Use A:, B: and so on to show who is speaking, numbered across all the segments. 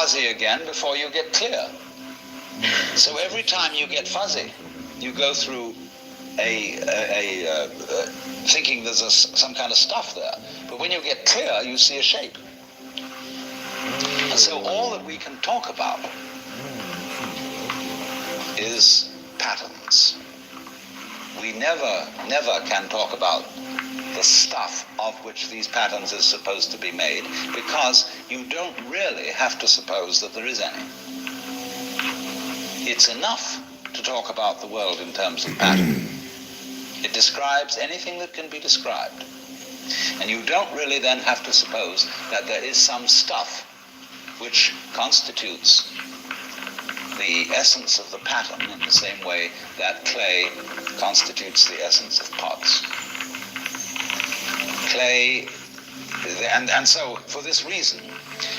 A: fuzzy again before you get clear. So every time you get fuzzy, you go through thinking there's some kind of stuff there. But when you get clear, you see a shape. And so all that we can talk about is patterns. We never can talk about the stuff of which these patterns is supposed to be made, because you don't really have to suppose that there is any. It's enough to talk about the world in terms of pattern. It describes anything that can be described. And you don't really then have to suppose that there is some stuff which constitutes the essence of the pattern in the same way that clay constitutes the essence of pots. Clay, and so for this reason,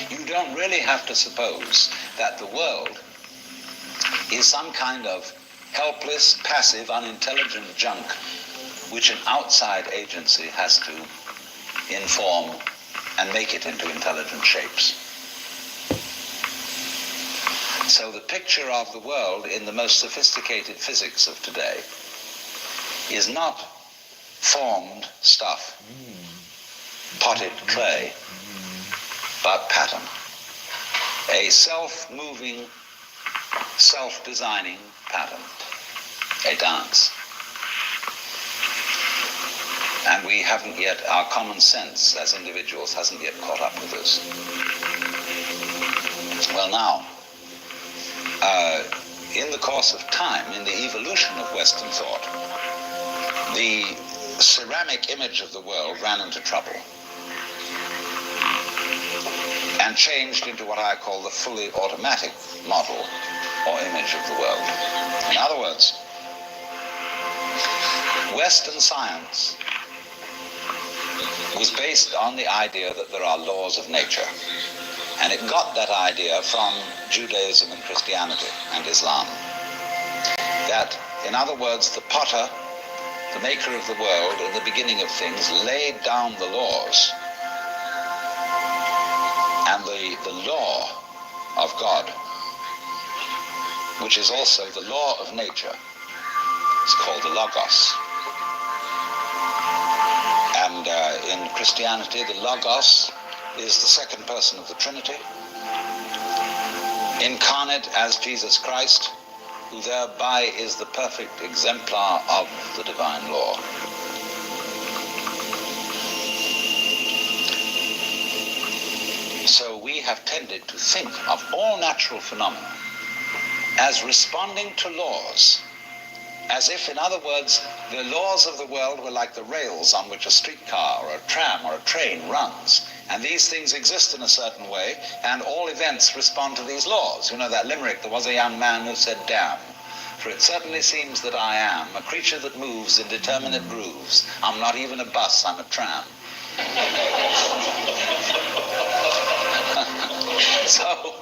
A: you don't really have to suppose that the world is some kind of helpless, passive, unintelligent junk which an outside agency has to inform and make it into intelligent shapes. So the picture of the world in the most sophisticated physics of today is not formed stuff, potted clay, but pattern. A self-moving, self-designing pattern, a dance. And we haven't yet, our common sense as individuals hasn't yet caught up with us. Well now, in the course of time, in the evolution of Western thought, the ceramic image of the world ran into trouble and changed into what I call the fully automatic model or image of the world. In other words, Western science was based on the idea that there are laws of nature. And it got that idea from Judaism and Christianity and Islam. That, in other words, the potter, the maker of the world, in the beginning of things, laid down the laws. And the law of God, which is also the law of nature, is called the Logos. And in Christianity, the Logos is the second person of the Trinity, incarnate as Jesus Christ, who thereby is the perfect exemplar of the divine law. So we have tended to think of all natural phenomena as responding to laws, as if, in other words, the laws of the world were like the rails on which a streetcar or a tram or a train runs. And these things exist in a certain way, and all events respond to these laws. You know that limerick, there was a young man who said, "Damn, for it certainly seems that I am a creature that moves in determinate grooves. I'm not even a bus, I'm a tram." So,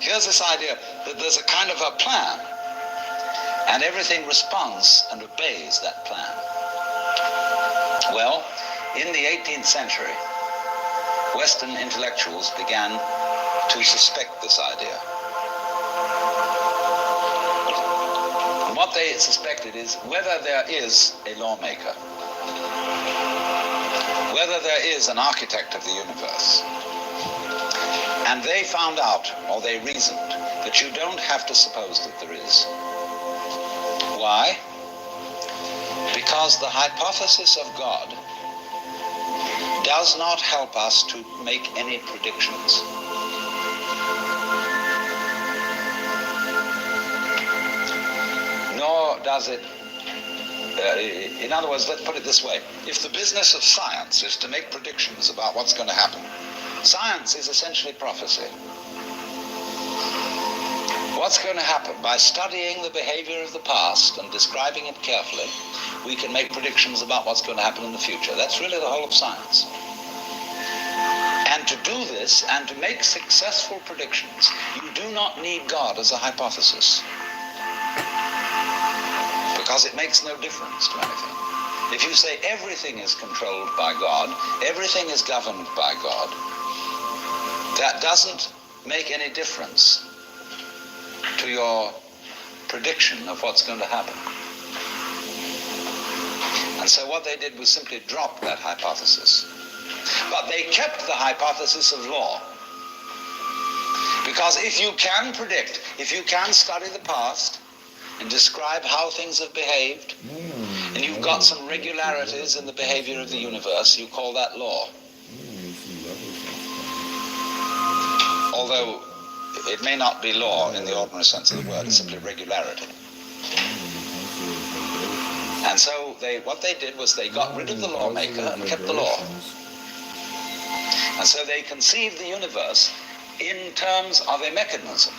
A: here's this idea that there's a kind of a plan, and everything responds and obeys that plan. Well, in the 18th century, Western intellectuals began to suspect this idea. And what they suspected is whether there is a lawmaker, whether there is an architect of the universe. And they found out, or they reasoned, that you don't have to suppose that there is. Why? Because the hypothesis of God does not help us to make any predictions. Nor does it, in other words, let's put it this way. If the business of science is to make predictions about what's going to happen, science is essentially prophecy. What's going to happen? By studying the behavior of the past and describing it carefully, we can make predictions about what's going to happen in the future. That's really the whole of science. And to do this, and to make successful predictions, you do not need God as a hypothesis, because it makes no difference to anything. If you say everything is controlled by God, everything is governed by God, that doesn't make any difference to your prediction of what's going to happen. And so what they did was simply drop that hypothesis. But they kept the hypothesis of law. Because if you can predict, if you can study the past and describe how things have behaved, and you've got some regularities in the behavior of the universe, you call that law. Although it may not be law in the ordinary sense of the word, it's simply regularity. And so what they did was they got rid of the lawmaker and kept the law. And so they conceived the universe in terms of a mechanism.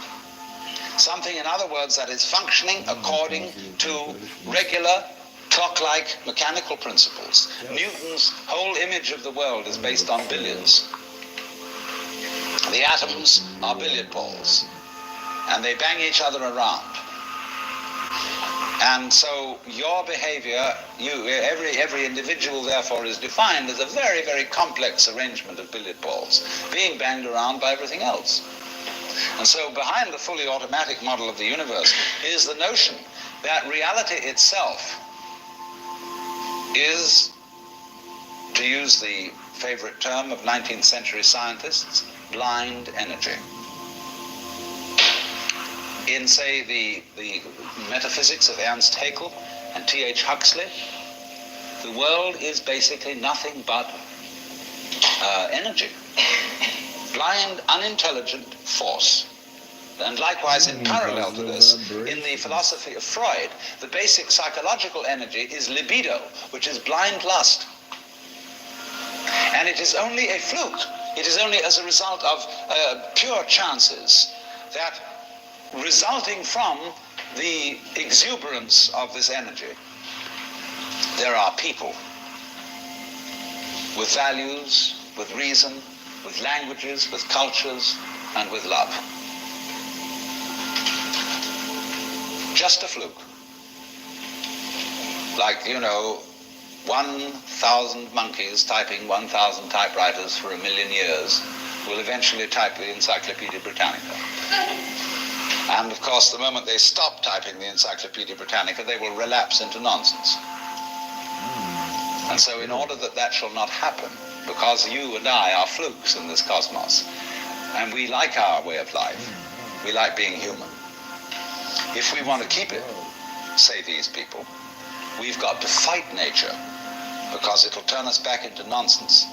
A: Something, in other words, that is functioning according to regular, clock-like mechanical principles. Newton's whole image of the world is based on billiards. The atoms are billiard balls, and they bang each other around. And so your behavior, every individual therefore is defined as a very, very complex arrangement of billiard balls being banged around by everything else. And so behind the fully automatic model of the universe is the notion that reality itself is, to use the favorite term of 19th century scientists, blind energy. In, say, the metaphysics of Ernst Haeckel and T.H. Huxley, the world is basically nothing but energy. Blind, unintelligent force. And likewise, in parallel to this, in the philosophy of Freud, the basic psychological energy is libido, which is blind lust. And it is only a fluke. It is only as a result of pure chances that, resulting from the exuberance of this energy, there are people with values, with reason, with languages, with cultures, and with love. Just a fluke. Like, 1,000 monkeys typing 1,000 typewriters for 1,000,000 years will eventually type the Encyclopedia Britannica. And of course, the moment they stop typing the Encyclopedia Britannica, they will relapse into nonsense. And so in order that that shall not happen, because you and I are flukes in this cosmos, and we like our way of life, we like being human. If we want to keep it, say these people, we've got to fight nature, because it'll turn us back into nonsense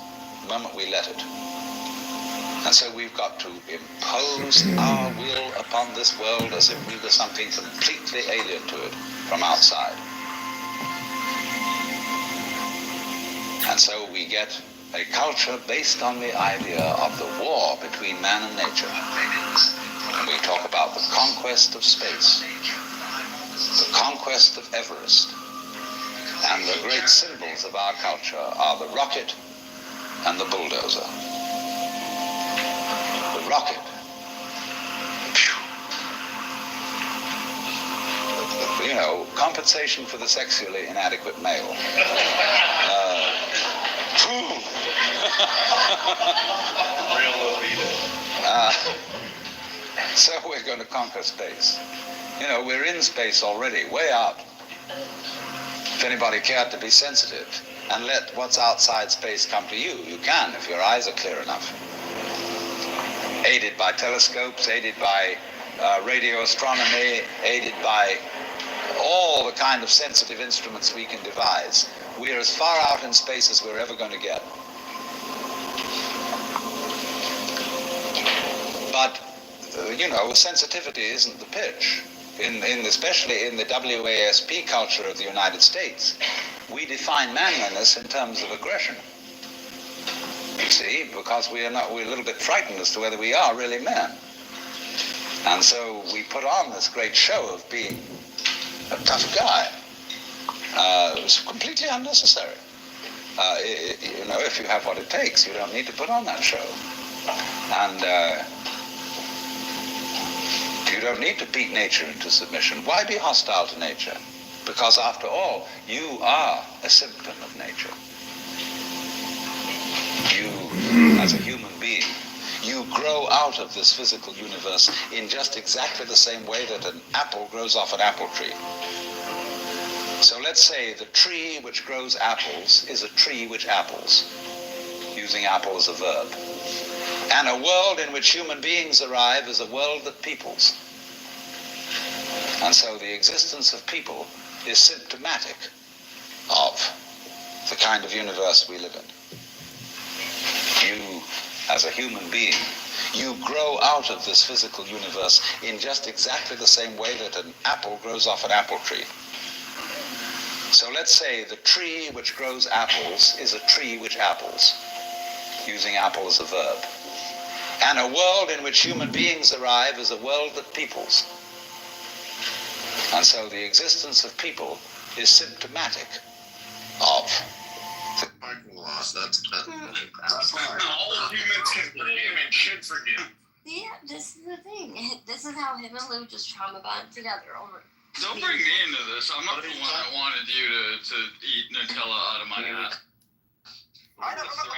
A: the moment we let it. And so we've got to impose our will upon this world as if we were something completely alien to it from outside. And so we get a culture based on the idea of the war between man and nature. And we talk about the conquest of space, the conquest of Everest. And the great symbols of our culture are the rocket and the bulldozer. The rocket. Compensation for the sexually inadequate male. So we're going to conquer space. We're in space already, way out. If anybody cared to be sensitive and let what's outside space come to you, you can if your eyes are clear enough. Aided by telescopes, aided by radio astronomy, aided by all the kind of sensitive instruments we can devise. We're as far out in space as we're ever going to get. But, sensitivity isn't the pitch. Especially in the WASP culture of the United States, we define manliness in terms of aggression. You see, because we're a little bit frightened as to whether we are really men. And so we put on this great show of being a tough guy. It was completely unnecessary. If you have what it takes, you don't need to put on that show. And you don't need to beat nature into submission. Why be hostile to nature? Because after all, you are a symptom of nature. You, as a human being, You grow out of this physical universe in just exactly the same way that an apple grows off an apple tree. So let's say the tree which grows apples is a tree which apples, using apple as a verb. And a world in which human beings arrive is a world that peoples. And so the existence of people is symptomatic of the kind of universe we live in. You, as a human being, you grow out of this physical universe in just exactly the same way that an apple grows off an apple tree. So let's say the tree which grows apples is a tree which apples, using apple as a verb. And a world in which human beings arrive is a world that peoples. And so the existence of people is symptomatic of the
B: parking loss. That's
C: fine. All humans can forgive and should forgive.
D: Yeah, this is the thing. This is how him and Lou just trauma bond together over.
C: Don't bring me into this. I'm not the one that wanted you to eat Nutella out of my ass.
B: I never said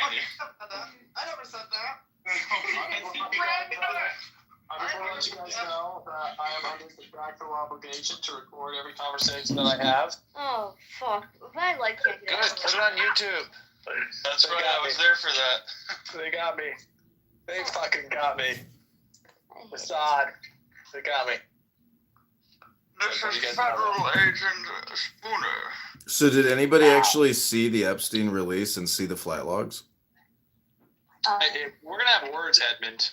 B: that. I just want to let you guys know that I am under contractual obligation to record every conversation that I have.
D: Oh, fuck. I like it.
B: Good, put it on YouTube.
C: That's right, I was there for that.
B: They got me. They fucking got me. Assad. They got me.
C: This is Federal Agent Spooner.
E: So did anybody actually see the Epstein release and see the flight logs?
B: We're gonna have words, Edmund.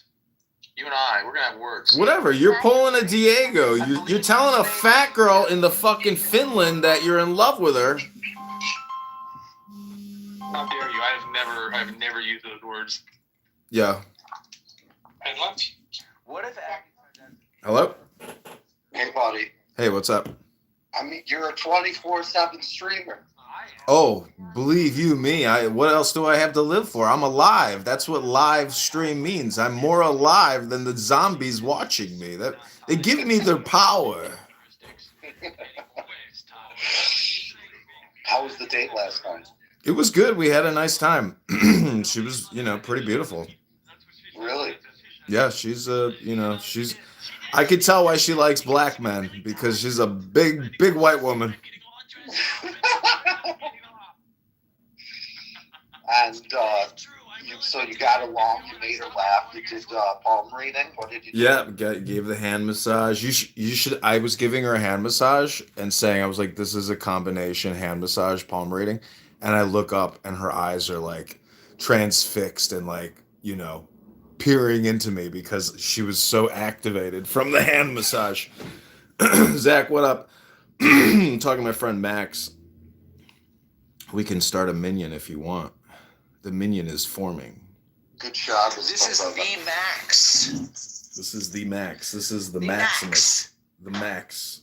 B: You and I, we're gonna have words.
E: Whatever, you're pulling a Diego. You're telling a fat girl in the fucking Finland that you're in love with her.
B: How dare you? I've never used those words.
E: Yeah.
B: Edmund?
F: What if?
E: Hello?
F: Hey, buddy.
E: Hey, what's up?
F: I mean, you're a 24/7 streamer.
E: Oh, believe you me, what else do I have to live for? I'm alive. That's what live stream means. I'm more alive than the zombies watching me. They give me their power.
F: How was the date last night?
E: It was good. We had a nice time. She was, pretty beautiful.
F: Really?
E: Yeah, she's I could tell why she likes black men, because she's a big white woman.
F: And so you got along, you made her laugh, you did palm reading. What did you do?
E: Yeah, gave the hand massage. You should. I was giving her a hand massage and saying, I was like, this is a combination hand massage, palm reading. And I look up and her eyes are like transfixed and like, peering into me because she was so activated from the hand massage. Zach, what up? I'm talking to my friend Max. We can start a minion if you want. The minion is forming.
F: Good job.
G: This is the Max.
E: This is the Max. This is the
G: Max.
E: Maximus. The Max.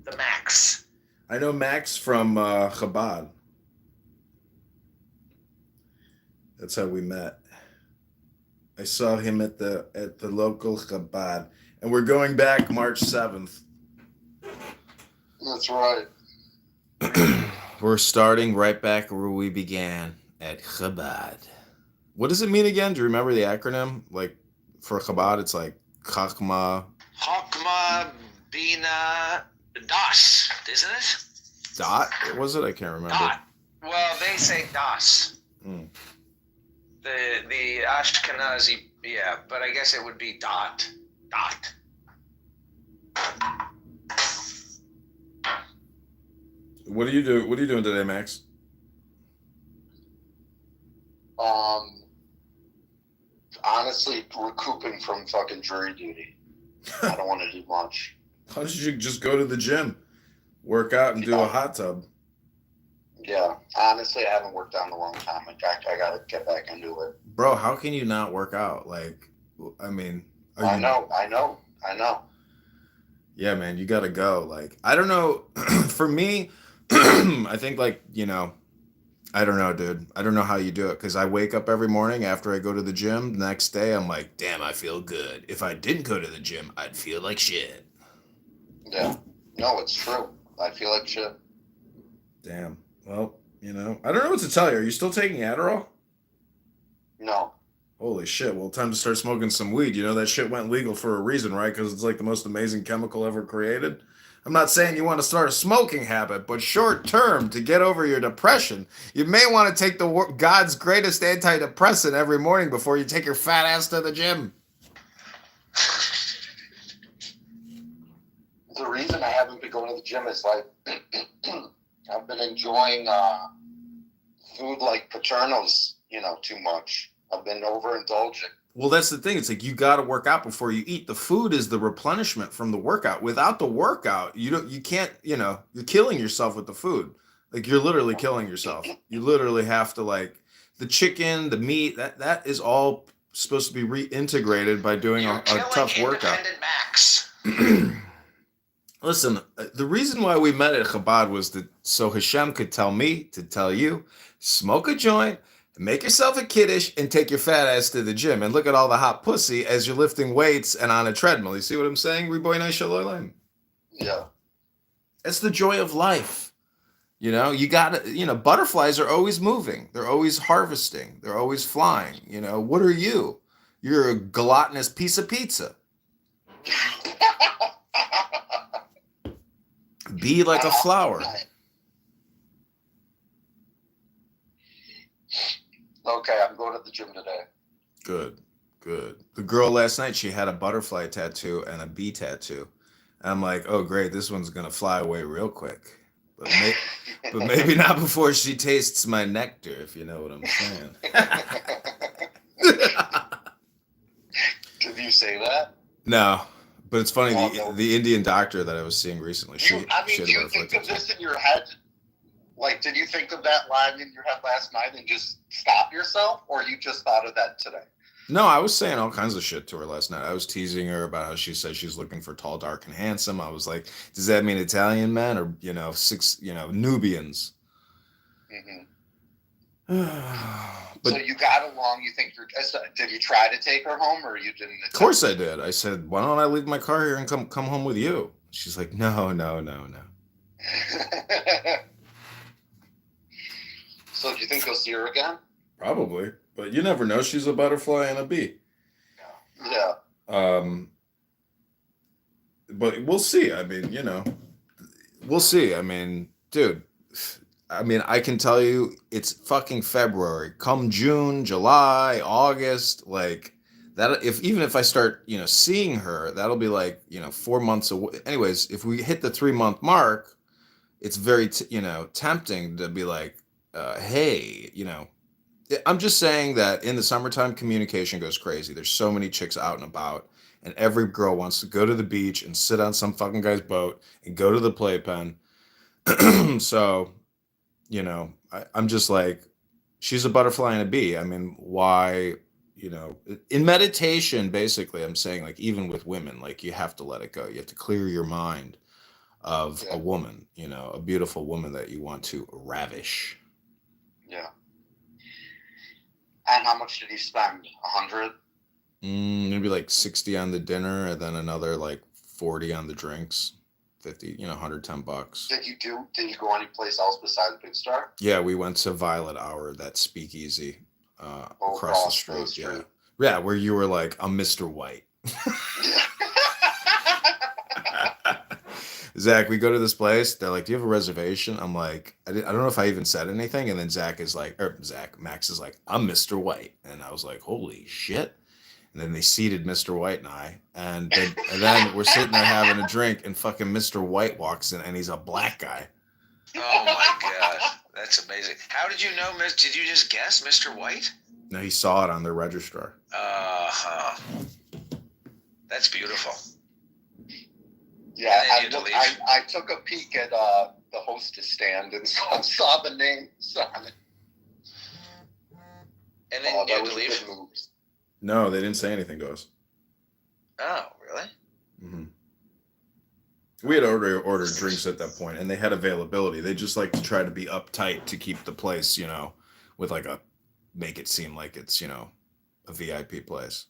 G: The Max.
E: I know Max from Chabad. That's how we met. I saw him at the local Chabad, and we're going back March 7th.
F: That's right.
E: We're starting right back where we began, at Chabad. What does it mean again? Do you remember the acronym? Like, for Chabad, it's like Chachma.
G: Chokma Bina Das, isn't it?
E: Dot? What was it? I can't remember.
G: Dot. Well, they say Das.
E: Mm.
G: The Ashkenazi, yeah, but I guess it would be dot. Dot.
E: What are you doing today, Max?
F: Honestly, recouping from fucking jury duty. I don't want to do much.
E: How did you just go to the gym, work out, and do a hot tub?
F: Yeah, honestly, I haven't worked out in a long time. I gotta get back into it.
E: Bro, how can you not work out? Like, I mean,
F: I know.
E: Yeah, man, you gotta go. Like, I don't know. For me, I think like, I don't know, dude. I don't know how you do it, because I wake up every morning after I go to the gym. The next day, I'm like, damn, I feel good. If I didn't go to the gym, I'd feel like shit.
F: Yeah. No, it's true. I feel like shit.
E: Damn. Well, I don't know what to tell you. Are you still taking Adderall?
F: No.
E: Holy shit. Well, time to start smoking some weed. You know, that shit went legal for a reason, right? Because it's like the most amazing chemical ever created. I'm not saying you want to start a smoking habit, but short term, to get over your depression, you may want to take God's greatest antidepressant every morning before you take your fat ass to the gym.
F: The reason I haven't been going to the gym is like I've been enjoying food like Paterno's, too much. I've been overindulging.
E: Well, that's the thing. It's like you got to work out before you eat. The food is the replenishment from the workout. Without the workout, you can't, you're killing yourself with the food. Like you're literally killing yourself. You literally have to like the chicken, the meat, that is all supposed to be reintegrated by doing a tough workout.
G: Max.
E: Listen, the reason why we met at Chabad was so Hashem could tell me to tell you, smoke a joint, make yourself a kiddush, and take your fat ass to the gym. And look at all the hot pussy as you're lifting weights and on a treadmill. You see what I'm saying? Ribono shel olam.
F: Yeah.
E: It's the joy of life. You got to, butterflies are always moving. They're always harvesting. They're always flying. What are you? You're a gluttonous piece of pizza. Be like a flower.
F: Okay, I'm going to the gym today.
E: Good. The girl last night, she had a butterfly tattoo and a bee tattoo. And I'm like, oh, great, this one's going to fly away real quick. But maybe not before she tastes my nectar, if you know what I'm saying.
F: Did you say that?
E: No. But it's funny, the Indian doctor that I was seeing recently,
F: do you think of this in your head? Like, did you think of that line in your head last night and just stop yourself? Or you just thought of that today?
E: No, I was saying all kinds of shit to her last night. I was teasing her about how she said she's looking for tall, dark, and handsome. I was like, does that mean Italian men or, Nubians?
F: Mm-hmm. So you got along, you think did you try to take her home or you didn't?
E: Of course I did. I said, why don't I leave my car here and come home with you? She's like, no.
F: So do you think you'll see her again?
E: Probably, but you never know. She's a butterfly and a bee.
F: Yeah.
E: But we'll see. I mean, we'll see. I mean, dude, I can tell you it's fucking February. Come June, July, August, like that. Even if I start, seeing her, that'll be like, 4 months away. Anyways, if we hit the 3-month mark, it's very, tempting to be like, hey, I'm just saying that in the summertime, communication goes crazy. There's so many chicks out and about, and every girl wants to go to the beach and sit on some fucking guy's boat and go to the playpen. So, I'm just like, she's a butterfly and a bee. I mean, why, in meditation, basically, I'm saying, like, even with women, like, you have to let it go. You have to clear your mind of a woman, a beautiful woman that you want to ravish.
F: Yeah. And how much did you spend? 100?
E: Maybe like 60 on the dinner and then another like 40 on the drinks. 50, $110.
F: Did you go any place else besides Big Star?
E: Yeah, we went to Violet Hour, that speakeasy across the street. Yeah. Yeah, where you were like, I'm Mr. White. Zach, we go to this place. They're like, do you have a reservation? I'm like, I don't know if I even said anything. And then Max is like, I'm Mr. White. And I was like, holy shit. And then they seated Mr. White and I. And then we're sitting there having a drink and fucking Mr. White walks in and he's a black guy.
G: Oh my God. That's amazing. How did you know, did you just guess Mr. White?
E: No, he saw it on the registrar.
G: That's beautiful.
F: Yeah, I took a peek at the hostess stand and saw the names on it.
G: And then you had to leave?
E: No, they didn't say anything to us.
G: Oh, really?
E: Mm-hmm. We had ordered drinks at that point, and they had availability. They just like to try to be uptight to keep the place, with like make it seem like it's, a VIP place.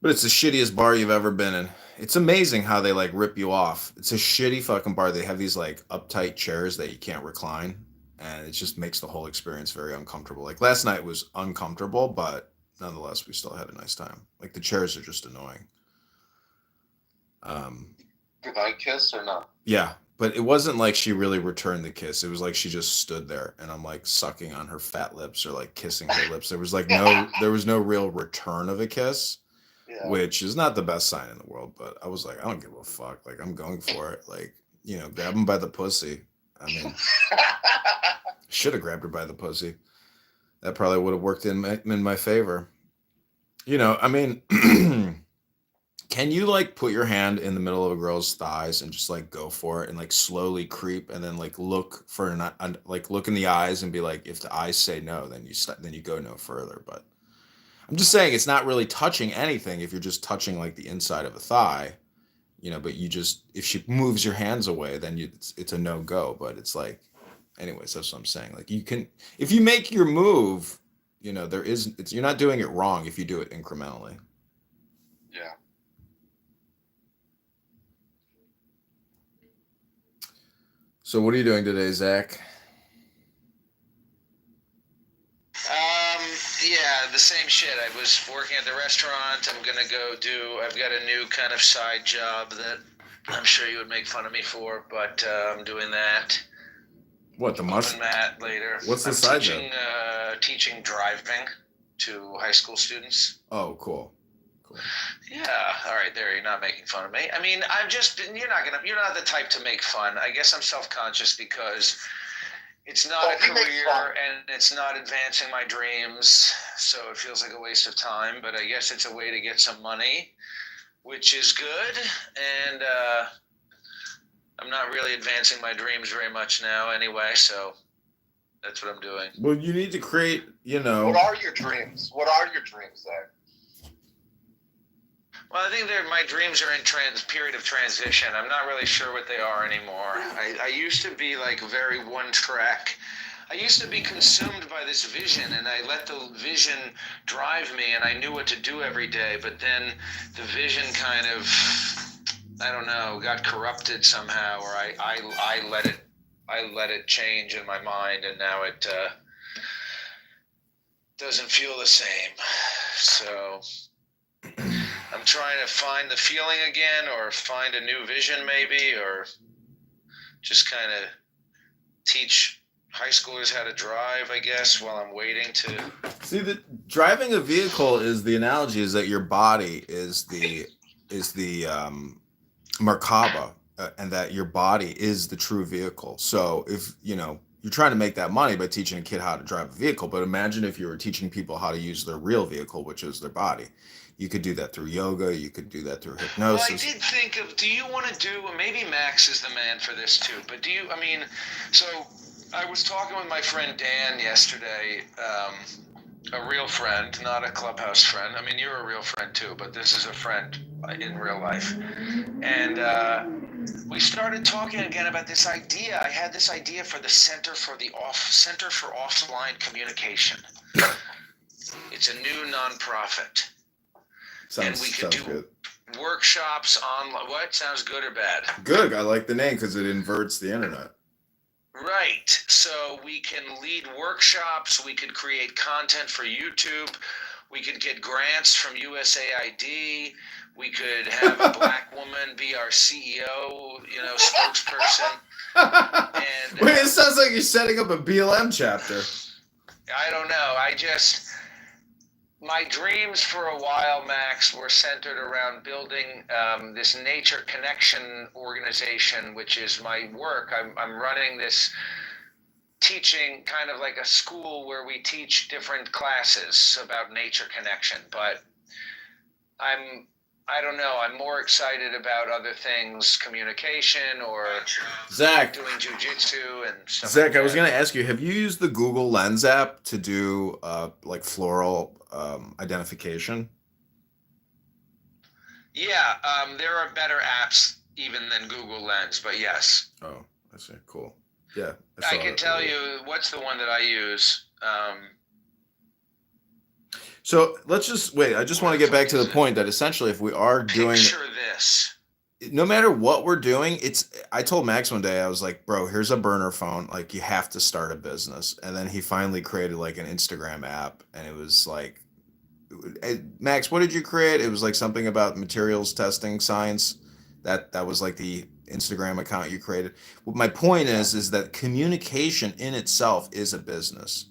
E: But it's the shittiest bar you've ever been in. It's amazing how they like rip you off. It's a shitty fucking bar. They have these like uptight chairs that you can't recline. And it just makes the whole experience very uncomfortable. Like last night was uncomfortable, but nonetheless, we still had a nice time. Like the chairs are just annoying.
F: Goodnight kiss or not?
E: Yeah, but it wasn't like she really returned the kiss. It was like she just stood there, and I'm like sucking on her fat lips or like kissing her lips. There was no real return of a kiss,
F: Yeah.
E: which is not the best sign in the world. But I was like, I don't give a fuck. Like I'm going for it. Like grab him by the pussy. I mean, should have grabbed her by the pussy. That probably would have worked in my favor. I mean. Can you like put your hand in the middle of a girl's thighs and just like go for it and like slowly creep and then like look for like look in the eyes and be like, if the eyes say no, then you go no further. But I'm just saying it's not really touching anything if you're just touching like the inside of a thigh, but if she moves your hands away, then it's a no go. But it's like, anyways, that's what I'm saying. Like if you make your move, you're not doing it wrong if you do it incrementally.
F: Yeah.
E: So what are you doing today, Zach?
G: Yeah, the same shit. I was working at the restaurant. I've got a new kind of side job that I'm sure you would make fun of me for, but I'm doing that.
E: What, the mushroom?
G: That later.
E: What's the side job?
G: Teaching driving to high school students.
E: Oh, cool.
G: Yeah, all right, there, you're not making fun of me. I mean, you're not the type to make fun. I guess I'm self-conscious because it's not a career and it's not advancing my dreams, so it feels like a waste of time, but I guess it's a way to get some money, which is good, and I'm not really advancing my dreams very much now anyway, so that's what I'm doing.
E: Well, you need to create,
F: What are your dreams? Zach?
G: Well, I think my dreams are in period of transition. I'm not really sure what they are anymore. I used to be like very one track. I used to be consumed by this vision, and I let the vision drive me, and I knew what to do every day. But then the vision kind of, I don't know, got corrupted somehow, or I let it change in my mind, and now it doesn't feel the same. So I'm trying to find the feeling again, or find a new vision maybe, or just kind of teach high schoolers how to drive, I guess, while I'm waiting to...
E: See, driving a vehicle the analogy is that your body is the Merkaba, and that your body is the true vehicle. So if, you're trying to make that money by teaching a kid how to drive a vehicle, but imagine if you were teaching people how to use their real vehicle, which is their body. You could do that through yoga. You could do that through hypnosis.
G: Well, I did think of, do you want to do, maybe Max is the man for this too, but so I was talking with my friend Dan yesterday, a real friend, not a clubhouse friend. I mean, you're a real friend too, but this is a friend in real life. And we started talking again about this idea. I had this idea for the Center for Offline Communication. It's a new nonprofit. And we could do
E: good.
G: Workshops online. What? Sounds good or bad?
E: Good. I like the name because it inverts the internet.
G: Right. So we can lead workshops. We could create content for YouTube. We could get grants from USAID. We could have a black woman be our CEO, spokesperson. And
E: wait, it sounds like you're setting up a BLM chapter.
G: I don't know. My dreams for a while, Max, were centered around building this nature connection organization, which is my work. I'm running this teaching, kind of like a school where we teach different classes about nature connection. But I don't know, I'm more excited about other things, communication or
E: Zach,
G: doing jujitsu and stuff.
E: Zach,
G: like that.
E: I was going to ask you, have you used the Google Lens app to do like floral identification?
G: Yeah, there are better apps even than Google Lens, but yes.
E: Oh, I see. Cool. Yeah.
G: I can tell you what's the one that I use.
E: So let's just wait. I just want to get back to the point that essentially, if we are doing,
G: picture this.
E: No matter what we're doing, I told Max one day, I was like, bro, here's a burner phone. Like, you have to start a business. And then he finally created like an Instagram app, and it was Max, what did you create? It was like something about materials testing science. That was like the Instagram account you created. Well, my point is that communication in itself is a business.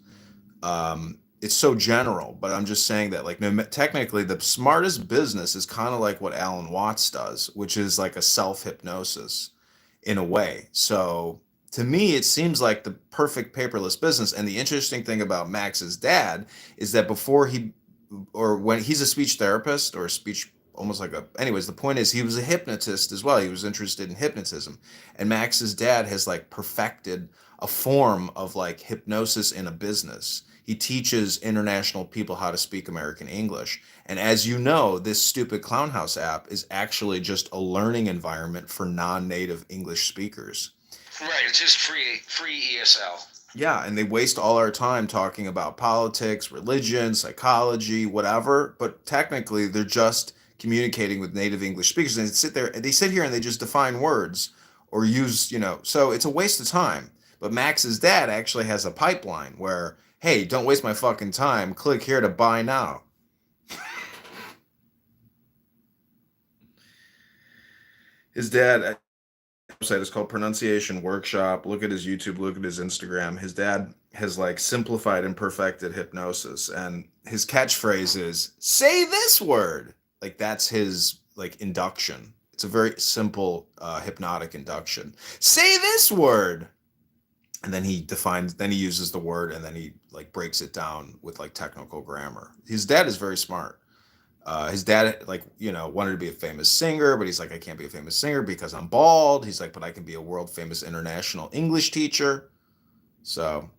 E: It's so general, but I'm just saying that like no, technically the smartest business is kind of like what Alan Watts does, which is like a self hypnosis in a way. So to me, it seems like the perfect paperless business. And the interesting thing about Max's dad is that before he, or when he's a speech therapist or a speech, almost like a, anyways, the point is he was a hypnotist as well. He was interested in hypnotism. And Max's dad has like perfected a form of like hypnosis in a business. He teaches international people how to speak American English. And as you know, this stupid Clownhouse app is actually just a learning environment for non-native English speakers.
G: Right, it's just free ESL.
E: Yeah, and they waste all our time talking about politics, religion, psychology, whatever, but technically they're just communicating with native English speakers. And they sit here and they just define words or use, so it's a waste of time. But Max's dad actually has a pipeline where, hey, don't waste my fucking time. Click here to buy now. His dad website is called Pronunciation Workshop. Look at his YouTube, look at his Instagram. His dad has like simplified and perfected hypnosis, and his catchphrase is say this word. Like that's his like induction. It's a very simple hypnotic induction. Say this word. And then he uses the word, and then he like breaks it down with like technical grammar. His dad is very smart. His dad, like, wanted to be a famous singer, but he's like, I can't be a famous singer because I'm bald. He's like, but I can be a world famous international English teacher. So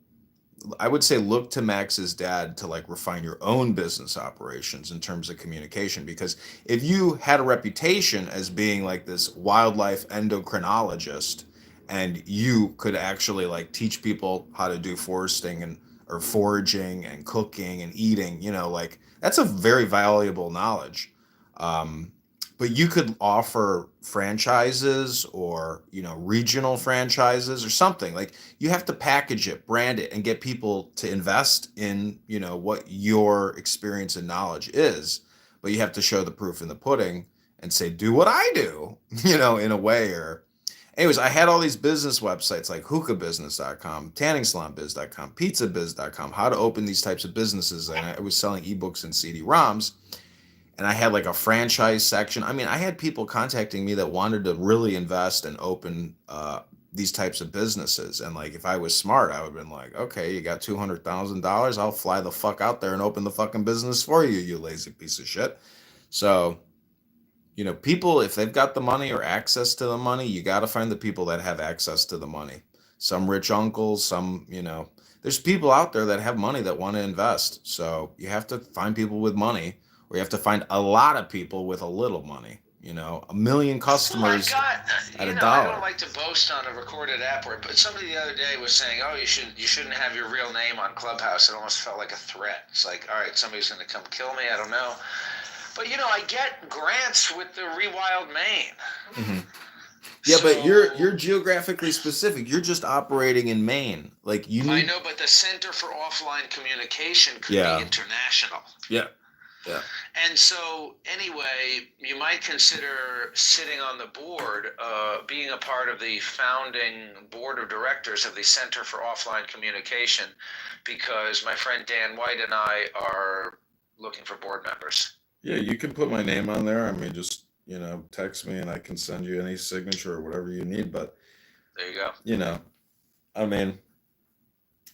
E: I would say look to Max's dad to like refine your own business operations in terms of communication. Because if you had a reputation as being like this wildlife endocrinologist, and you could actually like teach people how to do foresting or foraging and cooking and eating, like that's a very valuable knowledge. But you could offer franchises or, regional franchises or something. Like you have to package it, brand it, and get people to invest in, what your experience and knowledge is. But you have to show the proof in the pudding and say, do what I do, in a way. Or anyways, I had all these business websites like hookahbusiness.com, tanningsalonbiz.com, pizzabiz.com, how to open these types of businesses. And I was selling ebooks and CD-ROMs. And I had like a franchise section. I mean, I had people contacting me that wanted to really invest and open these types of businesses. And like, if I was smart, I would have been like, okay, you got $200,000. I'll fly the fuck out there and open the fucking business for you, you lazy piece of shit. So, people, if they've got the money or access to the money, you got to find the people that have access to the money. Some rich uncles, some, there's people out there that have money that want to invest. So you have to find people with money, or you have to find a lot of people with a little money, 1 million customers at $1.
G: I don't like to boast on a recorded app, but somebody the other day was saying, oh, you shouldn't have your real name on Clubhouse. It almost felt like a threat. It's like, all right, somebody's going to come kill me. I don't know. But, I get grants with the Rewild Maine.
E: Mm-hmm. Yeah, so, but you're geographically specific. You're just operating in Maine. Like
G: I know, but the Center for Offline Communication could be international.
E: Yeah. Yeah.
G: And so, anyway, you might consider sitting on the board, being a part of the founding board of directors of the Center for Offline Communication, because my friend Dan White and I are looking for board members.
E: Yeah, you can put my name on there. I mean, just, text me and I can send you any signature or whatever you need. But
G: there you go.
E: I mean,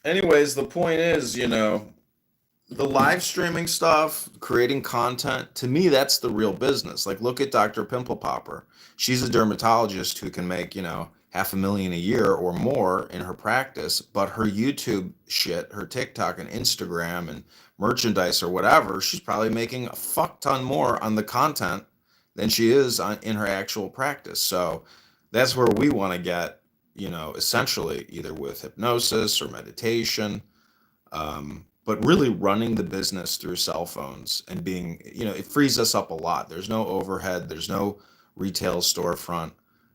E: anyways, the point is, the live streaming stuff, creating content, to me, that's the real business. Like, look at Dr. Pimple Popper. She's a dermatologist who can make, $500,000 a year or more in her practice, but her YouTube shit, her TikTok and Instagram and merchandise or whatever, she's probably making a fuck ton more on the content than she is in her actual practice. So that's where we want to get, essentially either with hypnosis or meditation, but really running the business through cell phones and being, it frees us up a lot. There's no overhead. There's no retail storefront.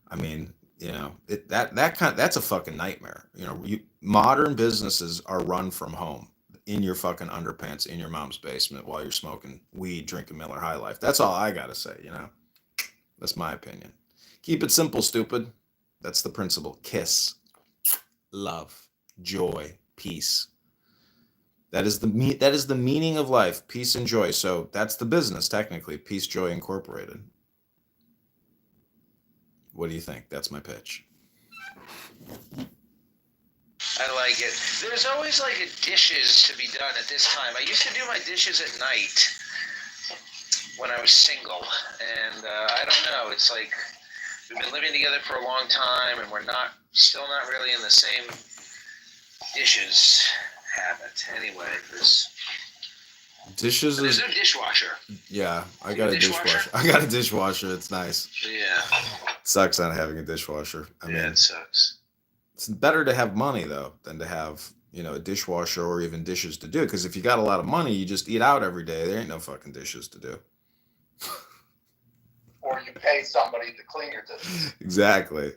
E: I mean, that's a fucking nightmare. Modern businesses are run from home. in your fucking underpants in your mom's basement while you're smoking weed, drinking Miller High Life. That's all I gotta say, you know? That's my opinion. Keep it simple, stupid. That's the principle. Kiss, love, joy, peace. That is the meaning of life, peace and joy. So that's the business, technically, Peace Joy Incorporated. What do you think? That's my pitch.
G: I like it. There's always like dishes to be done at this time. I used to do my dishes at night when I was single, and I don't know. It's like we've been living together for a long time, and we're still not really in the same dishes habit. Anyway, there's no dishwasher.
E: Yeah, I got a dishwasher. I got a dishwasher. It's nice.
G: Yeah.
E: It sucks not having a dishwasher. I mean,
G: it sucks.
E: It's better to have money though than to have, you know, a dishwasher or even dishes to do. Because if you got a lot of money, you just eat out every day. There ain't no fucking dishes to do.
F: Or you pay somebody to clean your dishes.
E: Exactly.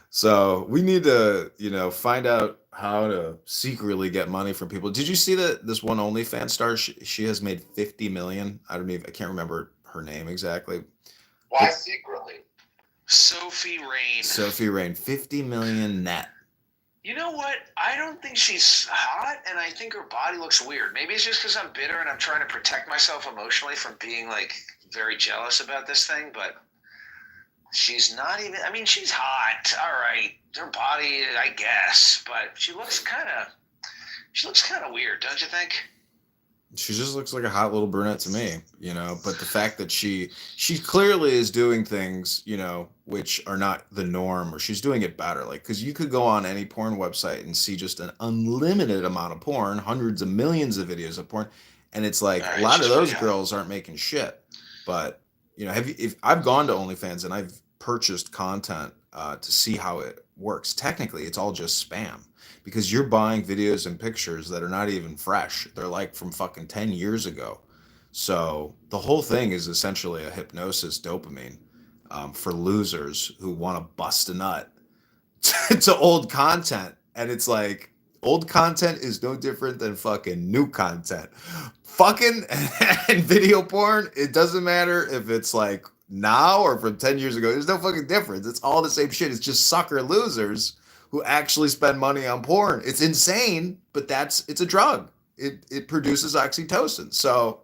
E: So we need to, you know, find out how to secretly get money from people. Did you see that this one OnlyFans star? She has made 50 million. I can't remember her name exactly.
F: Why secretly?
G: Sophie Rain,
E: 50 million net.
G: You know what? I don't think she's hot, and I think her body looks weird. Maybe it's just because I'm bitter and I'm trying to protect myself emotionally from being like very jealous about this thing, but she's not even, I mean, she's hot. All right. Her body, I guess, but she looks kind of weird, don't you think?
E: She just looks like a hot little brunette to me, you know, but the fact that she clearly is doing things, you know, which are not the norm, or she's doing it better. Like, because you could go on any porn website and see just an unlimited amount of porn, hundreds of millions of videos of porn. And it's like a lot of those girls aren't making shit. But, you know, if I've gone to OnlyFans and I've purchased content to see how it works, technically it's all just spam. Because you're buying videos and pictures that are not even fresh. They're like from fucking 10 years ago. So the whole thing is essentially a hypnosis dopamine for losers who want to bust a nut to old content. And it's like, old content is no different than fucking new content. Fucking and video porn, it doesn't matter if it's like now or from 10 years ago. There's no fucking difference. It's all the same shit. It's just sucker losers who actually spend money on porn. It's insane, but it's a drug. It produces oxytocin. So,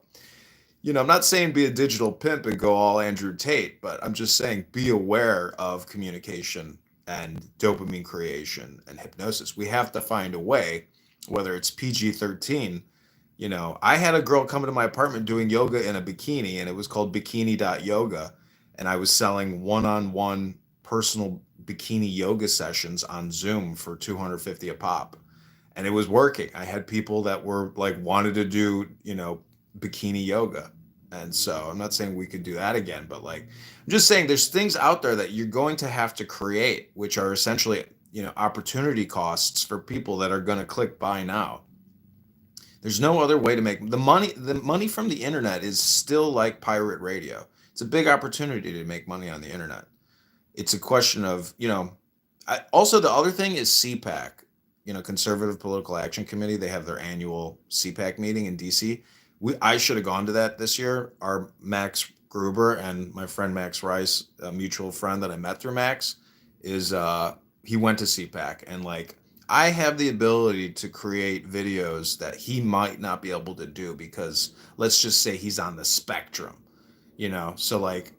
E: you know, I'm not saying be a digital pimp and go all Andrew Tate, but I'm just saying be aware of communication and dopamine creation and hypnosis. We have to find a way, whether it's PG-13. You know, I had a girl come into my apartment doing yoga in a bikini, and it was called bikini.yoga. And I was selling one-on-one personal bikini yoga sessions on Zoom for $250 a pop, and it was working. I had people that were like wanted to do, you know, bikini yoga. And so I'm not saying we could do that again, but like I'm just saying there's things out there that you're going to have to create, which are essentially, you know, opportunity costs for people that are going to click buy now. There's no other way to make the money. The money from the internet is still like pirate radio. It's a big opportunity to make money on the internet. It's a question of, you know, also the other thing is CPAC, you know, Conservative Political Action Committee. They have their annual CPAC meeting in DC. I should have gone to that this year. Our Max Gruber and my friend Max Rice, a mutual friend that I met through Max, he went to CPAC, and like I have the ability to create videos that he might not be able to do because let's just say he's on the spectrum, you know. So like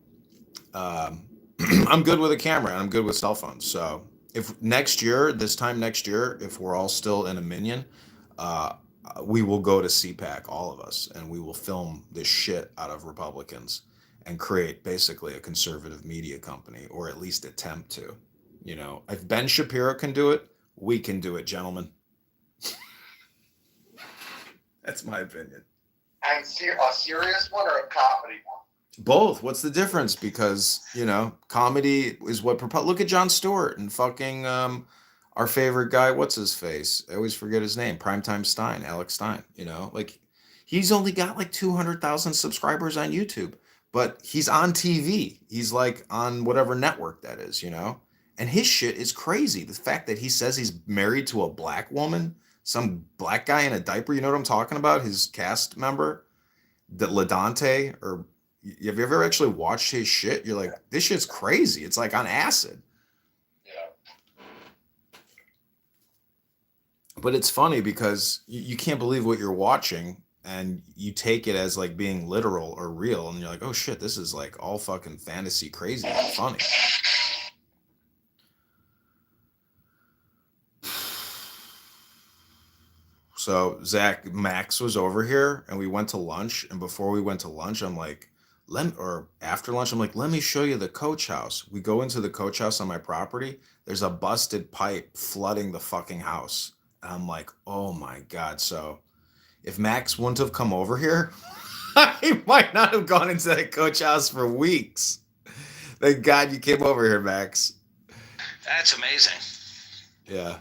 E: I'm good with a camera and I'm good with cell phones. So if this time next year, if we're all still in a minion, we will go to CPAC, all of us, and we will film this shit out of Republicans and create basically a conservative media company, or at least attempt to. You know, if Ben Shapiro can do it, we can do it, gentlemen. That's my opinion.
F: And a serious one or a comedy one?
E: Both. What's the difference? Because, you know, comedy is what look at Jon Stewart and fucking our favorite guy, what's his face? I always forget his name. Primetime Stein, Alex Stein, you know, like he's only got like 200,000 subscribers on YouTube, but he's on TV. He's like on whatever network that is, you know, and his shit is crazy. The fact that he says he's married to a black woman Some black guy in a diaper. You know what I'm talking about? His cast member, the Ladante, or have you ever actually watched his shit? You're like, this shit's crazy. It's like on acid.
F: Yeah.
E: But it's funny because you can't believe what you're watching, and you take it as like being literal or real, and you're like, oh shit, this is like all fucking fantasy crazy and funny. So Zach, Max was over here and we went to lunch. And before we went to lunch, I'm like, or after lunch, I'm like, let me show you the coach house. We go into the coach house on my property. There's a busted pipe flooding the fucking house. And I'm like, oh my God. So if Max wouldn't have come over here, I might not have gone into that coach house for weeks. Thank God you came over here, Max.
G: That's amazing.
E: Yeah.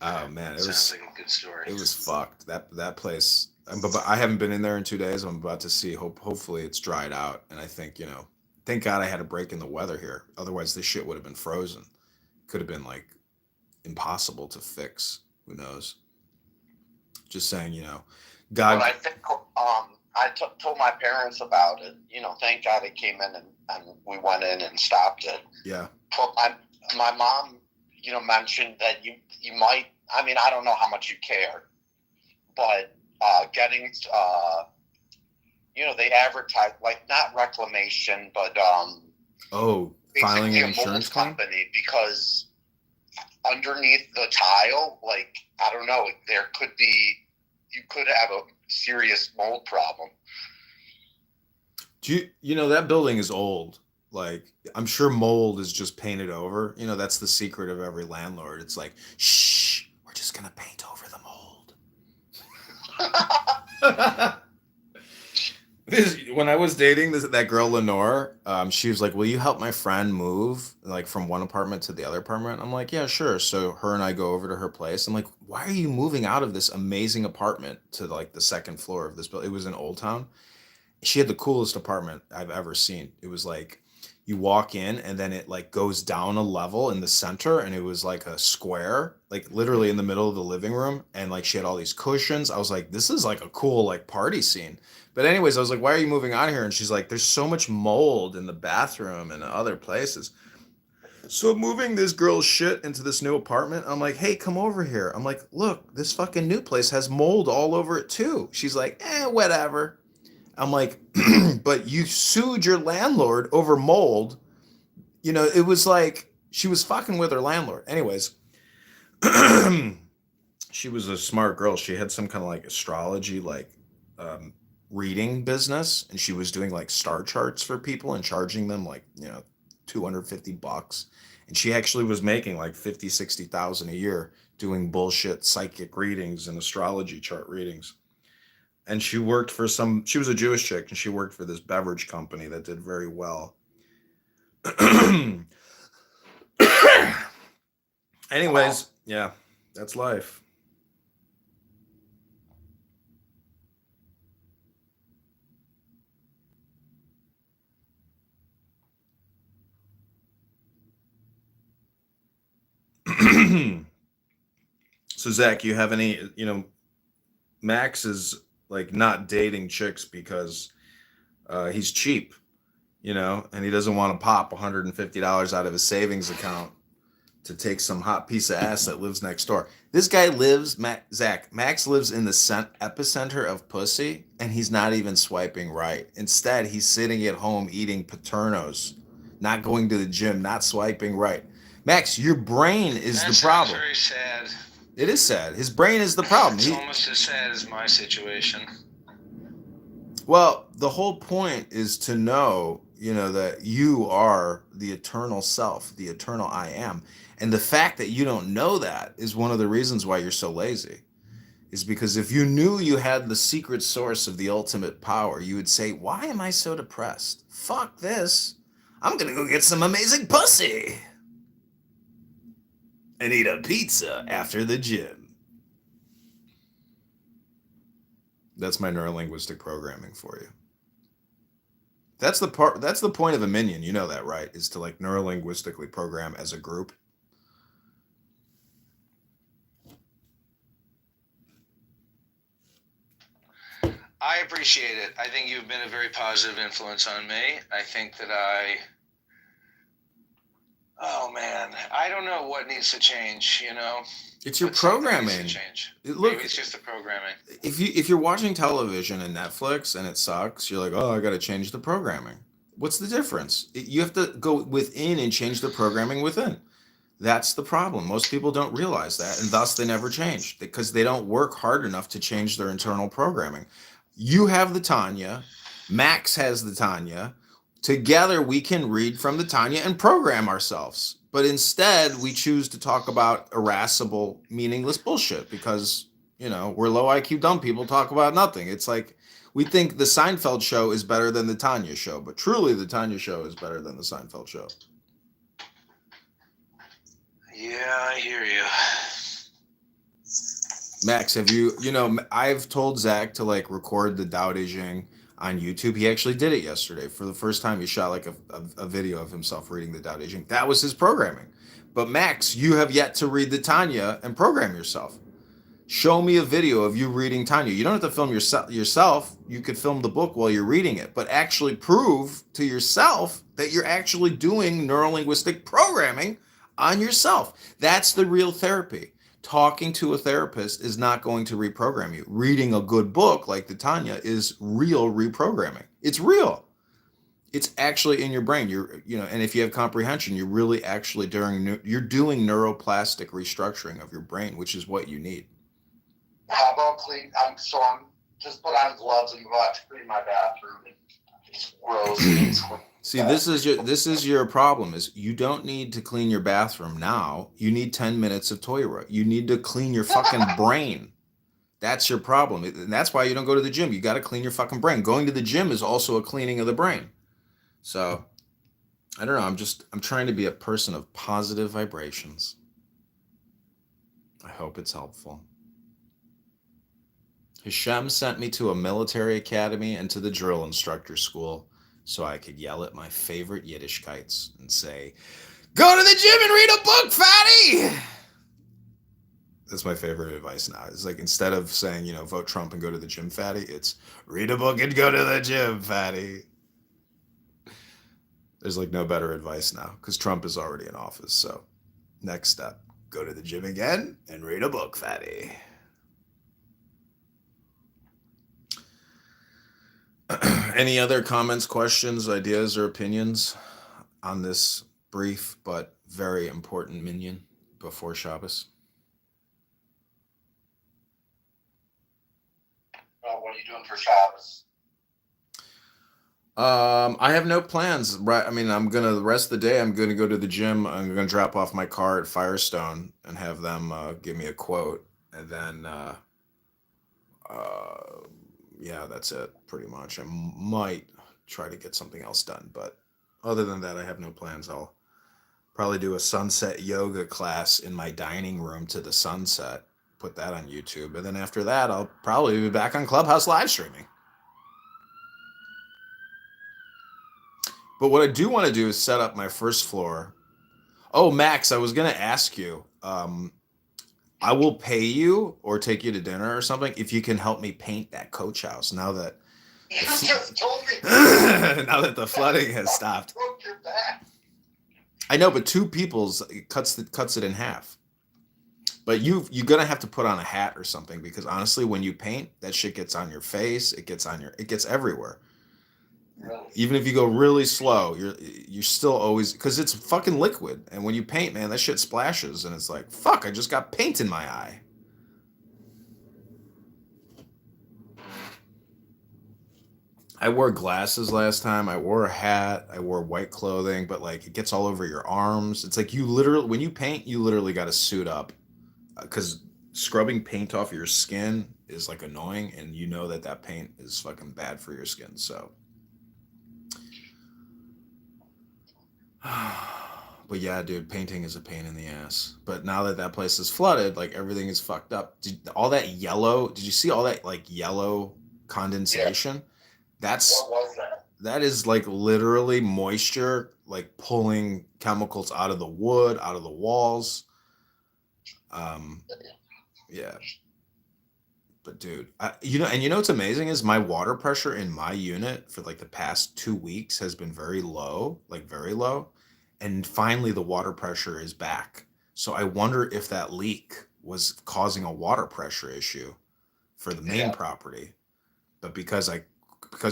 E: Oh man,
G: Sounds like a good story.
E: It was fucked. That place. But I haven't been in there in 2 days. I'm about to see. Hopefully it's dried out. And I think thank God I had a break in the weather here. Otherwise, this shit would have been frozen. Could have been like impossible to fix. Who knows? Just saying, God.
F: But I think told my parents about it. Thank God it came in and we went in and stopped it.
E: Yeah.
F: But my mom, mentioned that you might. I mean, I don't know how much you care, but getting, they advertise like not reclamation, but
E: filing an
F: a
E: insurance
F: mold
E: claim
F: company, because underneath the tile, like I don't know, you could have a serious mold problem.
E: Do that building is old. Like, I'm sure mold is just painted over. That's the secret of every landlord. It's like, shh, we're just going to paint over the mold. When I was dating that girl, Lenore, she was like, will you help my friend move like from one apartment to the other apartment? I'm like, yeah, sure. So her and I go over to her place. I'm like, why are you moving out of this amazing apartment to like the second floor of this building? It was in Old Town. She had the coolest apartment I've ever seen. It was like, you walk in and then it like goes down a level in the center, and it was like a square, like literally in the middle of the living room. And like she had all these cushions. I was like, this is like a cool like party scene. But anyways, I was like, why are you moving out here? And she's like, there's so much mold in the bathroom and other places. So moving this girl's shit into this new apartment, I'm like, hey, come over here. I'm like, look, this fucking new place has mold all over it too. She's like, whatever. I'm like, but you sued your landlord over mold. It was like she was fucking with her landlord. Anyways, she was a smart girl. She had some kind of like astrology, like reading business. And she was doing like star charts for people and charging them like, $250. And she actually was making like 50, 60,000 a year doing bullshit psychic readings and astrology chart readings. And she worked for she was a Jewish chick, and she worked for this beverage company that did very well. Anyways, yeah, that's life. So Zach, you have any, Max is like not dating chicks because he's cheap, and he doesn't want to pop $150 out of his savings account to take some hot piece of ass that lives next door. This guy lives, Max lives in the epicenter of pussy, and he's not even swiping right. Instead, he's sitting at home eating Paternos, not going to the gym, not swiping right. Max, your brain is the problem.
G: That's very sad.
E: It is sad. His brain is the problem.
G: It's almost as sad as my situation.
E: Well, the whole point is to know, that you are the eternal self, the eternal I am. And the fact that you don't know that is one of the reasons why you're so lazy. Is because if you knew you had the secret source of the ultimate power, you would say, why am I so depressed? Fuck this. I'm going to go get some amazing pussy and eat a pizza after the gym. That's my neurolinguistic programming for you. That's the point of a minion. You know that, right? Is to like neurolinguistically program as a group.
G: I appreciate it. I think you've been a very positive influence on me. I think that oh man, I don't know what needs to change, you know?
E: It's your
G: But something needs
E: programming.
G: to change.
E: Look,
G: Maybe it's just the programming.
E: if you're watching television and Netflix and it sucks, you're like, oh, I got to change the programming. What's the difference? You have to go within and change the programming within. That's the problem. Most people don't realize that, and thus they never change because they don't work hard enough to change their internal programming. You have the Tanya, Max has the Tanya. Together we can read from the Tanya and program ourselves. But instead, we choose to talk about irascible, meaningless bullshit because, we're low IQ dumb people talk about nothing. It's like we think the Seinfeld show is better than the Tanya show, but truly the Tanya show is better than the Seinfeld show.
G: Yeah, I hear you.
E: Max, have I've told Zach to record the Tao Te Ching on YouTube. He actually did it yesterday. For the first time, he shot a video of himself reading the Tao Te Ching. That was his programming. But Max, you have yet to read the Tanya and program yourself. Show me a video of you reading Tanya. You don't have to film yourself. You could film the book while you're reading it, but actually prove to yourself that you're actually doing neurolinguistic programming on yourself. That's the real therapy. Talking to a therapist is not going to reprogram you. Reading a good book like the Tanya is real reprogramming. It's real. It's actually in your brain. And if you have comprehension, you're really actually you're doing neuroplastic restructuring of your brain, which is what you need.
F: How about clean? I'm just put on gloves and go out to clean my bathroom. It's gross. It's clean.
E: See, this is your problem. Is you don't need to clean your bathroom now. You need 10 minutes of Toira. You need to clean your fucking brain. That's your problem, and that's why you don't go to the gym. You got to clean your fucking brain. Going to the gym is also a cleaning of the brain. So, I don't know. I'm trying to be a person of positive vibrations. I hope it's helpful. Hashem sent me to a military academy and to the drill instructor school so I could yell at my favorite Yiddishkites and say, "Go to the gym and read a book, fatty!" That's my favorite advice now. It's like instead of saying, vote Trump and go to the gym, fatty, it's read a book and go to the gym, fatty. There's no better advice now because Trump is already in office. So next step, go to the gym again and read a book, fatty. Any other comments, questions, ideas, or opinions on this brief but very important minyan before Shabbos?
F: What are you doing for Shabbos?
E: I have no plans. Right. I mean, the rest of the day, I'm gonna go to the gym. I'm gonna drop off my car at Firestone and have them give me a quote, and then yeah, that's it pretty much. I might try to get something else done, but other than that, I have no plans. I'll probably do a sunset yoga class in my dining room to the sunset, put that on YouTube, and then after that, I'll probably be back on Clubhouse live streaming. But what I do want to do is set up my first floor. Oh, Max, I was going to ask you, I will pay you or take you to dinner or something if you can help me paint that coach house now that
F: You just told me.
E: now that the flooding has stopped.
F: Broke your back.
E: I know, but two people's cuts it in half. But you're gonna have to put on a hat or something because honestly, when you paint, that shit gets on your face. It gets everywhere.
F: Really?
E: Even if you go really slow, you're still always because it's fucking liquid. And when you paint, man, that shit splashes, and it's like, fuck, I just got paint in my eye. I wore glasses last time. I wore a hat. I wore white clothing, but it gets all over your arms. It's like when you paint, you literally got to suit up because scrubbing paint off your skin is annoying, and you know that paint is fucking bad for your skin. So. But yeah, dude, painting is a pain in the ass. But now that place is flooded, everything is fucked up. Did you see all that yellow condensation? Yeah.
F: What was that?
E: That is literally moisture, pulling chemicals out of the wood, out of the walls. Yeah. But dude, you know what's amazing is my water pressure in my unit for like the past 2 weeks has been very low, like very low, and finally the water pressure is back. So I wonder if that leak was causing a water pressure issue for the main
F: Yeah.
E: property. But because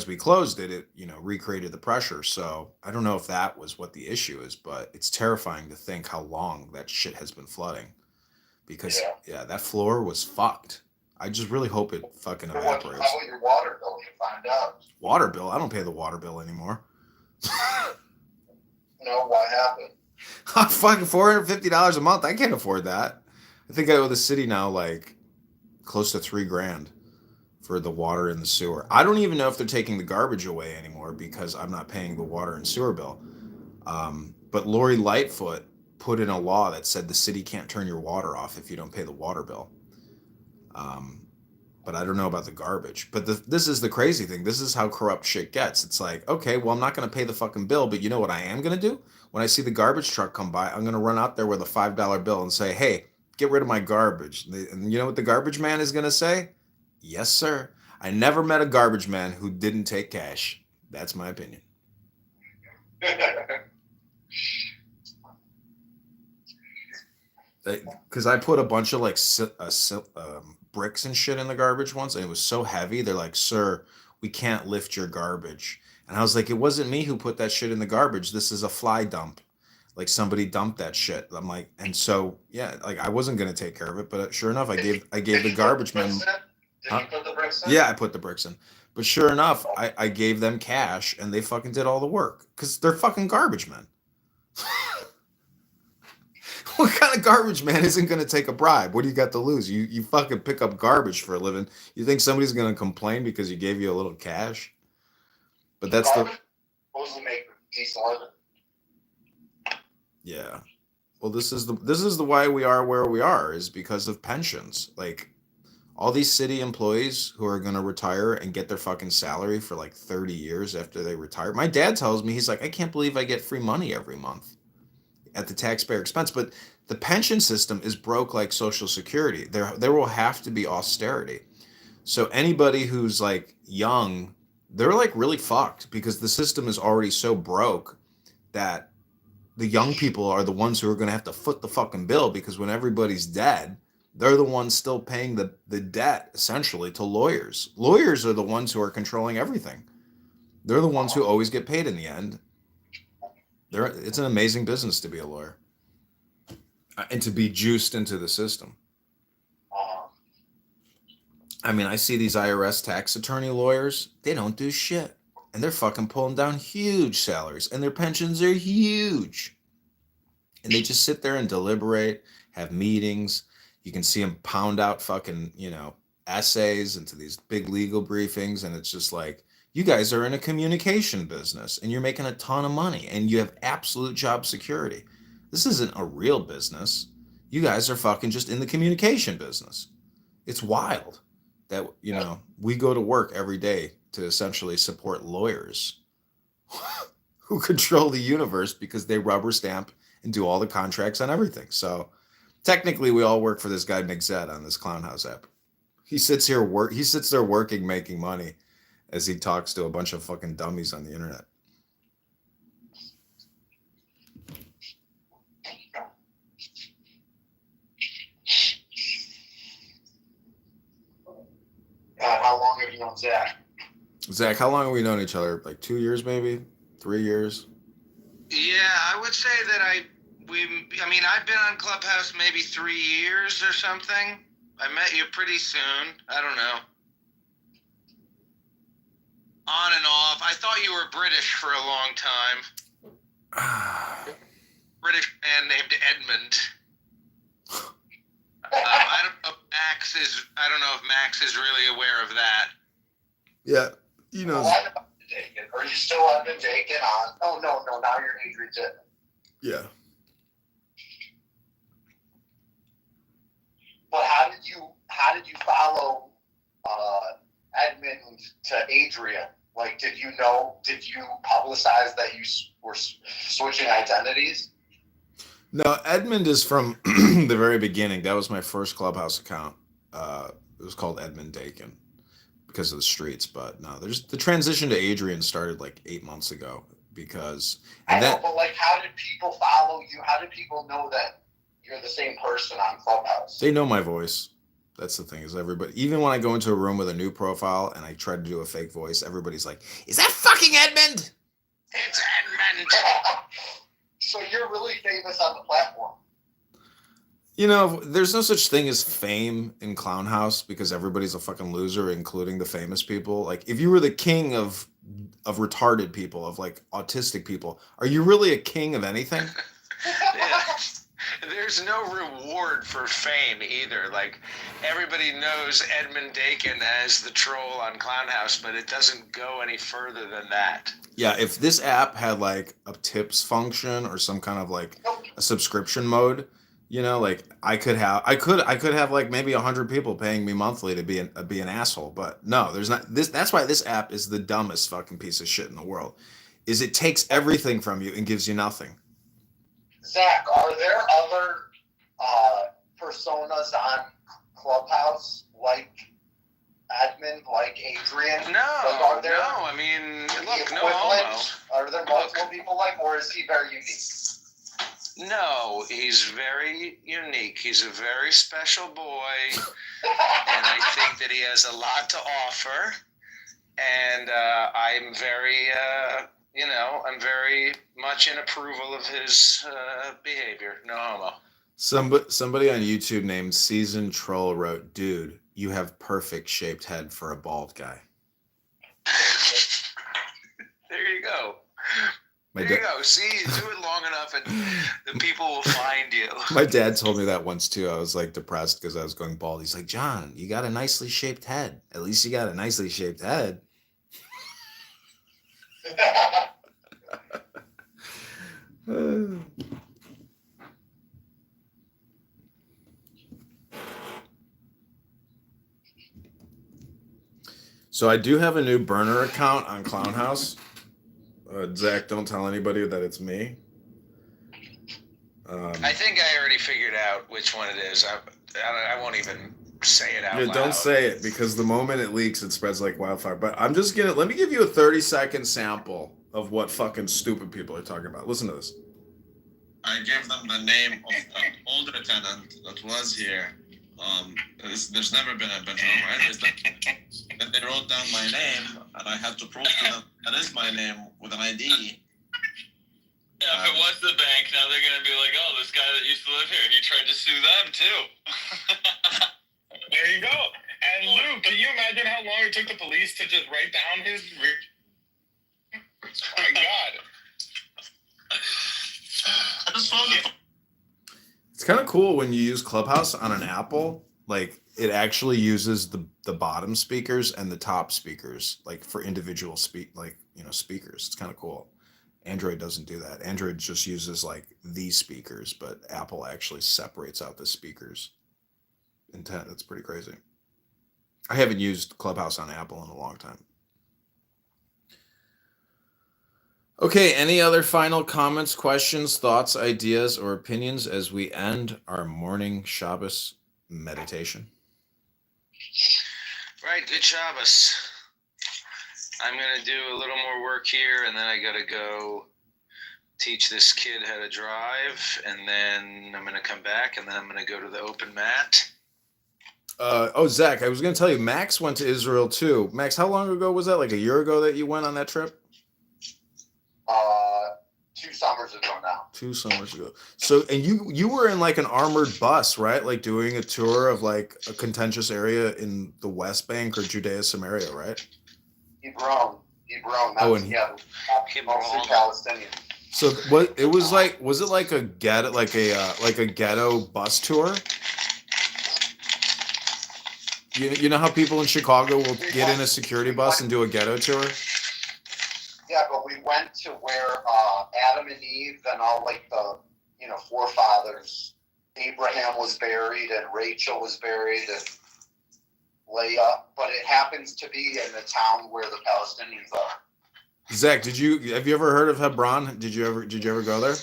E: we closed it, recreated the pressure. So I don't know if that was what the issue is, but it's terrifying to think how long that shit has been flooding. Because
F: Yeah.
E: that floor was fucked. I just really hope it fucking
F: How
E: evaporates.
F: about your water bill? You find out.
E: Water bill? I don't pay the water bill anymore.
F: No, what happened?
E: Fucking $450 a month. I can't afford that. I think I owe the city now like close to $3,000 for the water and the sewer. I don't even know if they're taking the garbage away anymore because I'm not paying the water and sewer bill. But Lori Lightfoot put in a law that said the city can't turn your water off if you don't pay the water bill. But I don't know about the garbage. But this is the crazy thing. This is how corrupt shit gets. It's like, okay, well, I'm not going to pay the fucking bill, but you know what I am going to do? When I see the garbage truck come by, I'm going to run out there with a $5 bill and say, hey, get rid of my garbage. And you know what the garbage man is going to say? Yes, sir. I never met a garbage man who didn't take cash. That's my opinion. Because I put a bunch of like bricks and shit in the garbage once, and it was so heavy. They're like, "Sir, we can't lift your garbage." And I was like, "It wasn't me who put that shit in the garbage. This is a fly dump. Like somebody dumped that shit." I'm like, and so yeah, like I wasn't gonna take care of it, but sure enough, I gave the garbage man.
F: Did you put the bricks in?
E: Yeah, I put the bricks in. But sure enough, I gave them cash and they fucking did all the work because they're fucking garbage men. What kind of garbage man isn't going to take a bribe? What do you got to lose? You fucking pick up garbage for a living. You think somebody's going to complain because you gave you a little cash? But that's the...
F: Supposed to make decent living.
E: Yeah. Well, this is the why we are where we are is because of pensions. Like all these city employees who are going to retire and get their fucking salary for like 30 years after they retire. My dad tells me, he's like, I can't believe I get free money every month at the taxpayer expense. But the pension system is broke like Social Security. There will have to be austerity. So anybody who's like young, they're like really fucked because the system is already so broke that the young people are the ones who are going to have to foot the fucking bill because when everybody's dead, they're the ones still paying the debt essentially to lawyers. Lawyers are the ones who are controlling everything. They're the ones who always get paid in the end. It's an amazing business to be a lawyer and to be juiced into the system. I mean, I see these IRS tax attorney lawyers, they don't do shit. And they're fucking pulling down huge salaries and their pensions are huge. And they just sit there and deliberate, have meetings. You can see them pound out fucking, essays into these big legal briefings. And it's just like, you guys are in a communication business and you're making a ton of money and you have absolute job security. This isn't a real business. You guys are fucking just in the communication business. It's wild that, we go to work every day to essentially support lawyers who control the universe because they rubber stamp and do all the contracts on everything. So technically we all work for this guy, Nick Zed, on this Clownhouse app. He sits there working, making money as he talks to a bunch of fucking dummies on the internet.
F: How long have you known Zach?
E: Zach, how long have we known each other? Like 2 years, maybe 3 years.
G: Yeah, I would say that I've been on Clubhouse maybe 3 years or something. I met you pretty soon. I don't know. On and off. I thought you were British for a long time. British man named Edmund. I don't know if Max is really aware of that.
E: Yeah, he knows.
F: Are you still Evan Dakin on? Oh no, now you're Adrian Titman.
E: Yeah.
F: But how did you follow Edmund to Adrian? Like, did you publicize that you were switching identities?
E: No, Edmund is from the very beginning. That was my first Clubhouse account. It was called Edmund Dakin because of the streets. But no, there's the transition to Adrian started like 8 months ago because
F: I know, but like, how did people follow you? How did people know that you're the same person on Clubhouse?
E: they know my voice. That's the thing is everybody. Even when I go into a room with a new profile and I try to do a fake voice, everybody's like, "Is that fucking Edmund?"
G: It's Edmund.
F: So you're really famous on the platform.
E: You know, there's no such thing as fame in Clown House because everybody's a fucking loser, including the famous people. Like, if you were the king of retarded people, of like autistic people, are you really a king of anything?
G: Yeah. There's no reward for fame either. Like, everybody knows Edmund Dakin as the troll on Clown House, but it doesn't go any further than that.
E: Yeah, if this app had like a tips function or some kind of like a subscription mode, you know, like I could have like maybe 100 people paying me monthly to be an asshole, but no, there's not this. That's why this app is the dumbest fucking piece of shit in the world. Is it takes everything from you and gives you nothing.
F: Zach, are there other personas on Clubhouse like Edmund, like Adrian?
G: No,
F: Like, are there
G: no. I mean, look,
F: the
G: no homo.
F: Are there multiple people like, or is he very unique?
G: No, he's very unique. He's a very special boy, and I think that he has a lot to offer. And I'm very, I'm very much in approval of his behavior. No homo.
E: Somebody on YouTube named Seasoned Troll wrote, "Dude, you have perfect shaped head for a bald guy."
G: There you go.
E: My
G: There you go. See, you do it long enough and the people will find you.
E: My dad told me that once too. I was like depressed because I was going bald. He's like, "John, you got a nicely shaped head. At least you got a nicely shaped head." So I do have a new burner account on Clown House. Zach, don't tell anybody that it's me.
G: I think I already figured out which one it is. I won't even say it out loud.
E: Don't say it because the moment it leaks, it spreads like wildfire. But I'm just gonna let me give you a 30-second sample of what fucking stupid people are talking about. Listen to this.
H: I gave them the name of an older tenant that was here. There's never been a Benjamin, right? Then they wrote down my name, and I had to prove to them that is my name with an ID.
C: Yeah, if it was the bank, now they're going to be like, oh, this guy that used to live here, he tried to sue them, too.
B: There you go. And Lou, can you imagine how long it took the police to just write down his... Oh my God.
H: I just found it.
E: It's kind of cool when you use Clubhouse on an Apple. Like it actually uses the bottom speakers and the top speakers, like for individual speakers. It's kind of cool. Android doesn't do that. Android just uses like these speakers, but Apple actually separates out the speakers. Intent. That's pretty crazy. I haven't used Clubhouse on Apple in a long time. Okay, any other final comments, questions, thoughts, ideas, or opinions as we end our morning Shabbos meditation?
G: Right, good Shabbos. I'm going to do a little more work here, and then I got to go teach this kid how to drive, and then I'm going to come back, and then I'm going to go to the open mat.
E: Zach, I was going to tell you, Max went to Israel too. Max, how long ago was that? Like a year ago that you went on that trip?
F: 2 summers ago now.
E: 2 summers ago. So, and you were in like an armored bus, right? Like doing a tour of like a contentious area in the West Bank or Judea Samaria, right?
F: Hebron. Mostly Palestinian.
E: So what it was like? Was it like a ghetto, like a ghetto bus tour? You know how people in Chicago will get in a security bus and do a ghetto tour?
F: Yeah, but we went to where Adam and Eve and all like the forefathers. Abraham was buried and Rachel was buried and Leah, but it happens to be in the town where the Palestinians are.
E: Zach, have you ever heard of Hebron? Did you ever go there?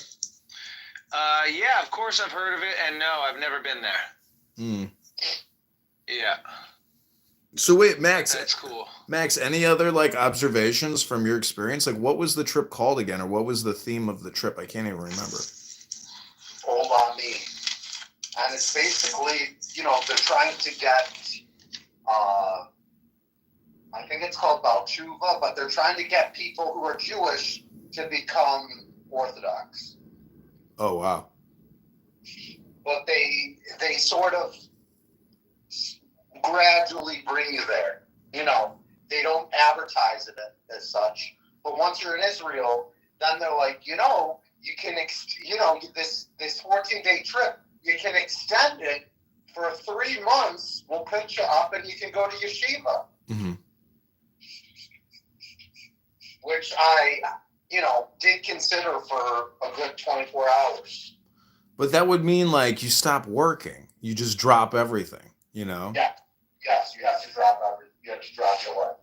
G: Yeah, of course I've heard of it, and no, I've never been there. Yeah.
E: So wait, Max.
G: That's cool.
E: Max, any other like observations from your experience? Like, what was the trip called again, or what was the theme of the trip? I can't even remember.
F: Hold on me. And it's basically, they're trying to get, I think it's called Balchuva, but they're trying to get people who are Jewish to become Orthodox.
E: Oh, wow.
F: But they sort of gradually bring you there. They don't advertise it as such. But once you're in Israel, then they're like, you can, this 14-day trip, you can extend it for 3 months. We'll pitch you up and you can go to yeshiva.
E: Mm-hmm.
F: Which I, did consider for a good 24 hours.
E: But that would mean like you stop working. You just drop everything,
F: Yeah. Yes, you have to drop everything. You have to drop your life.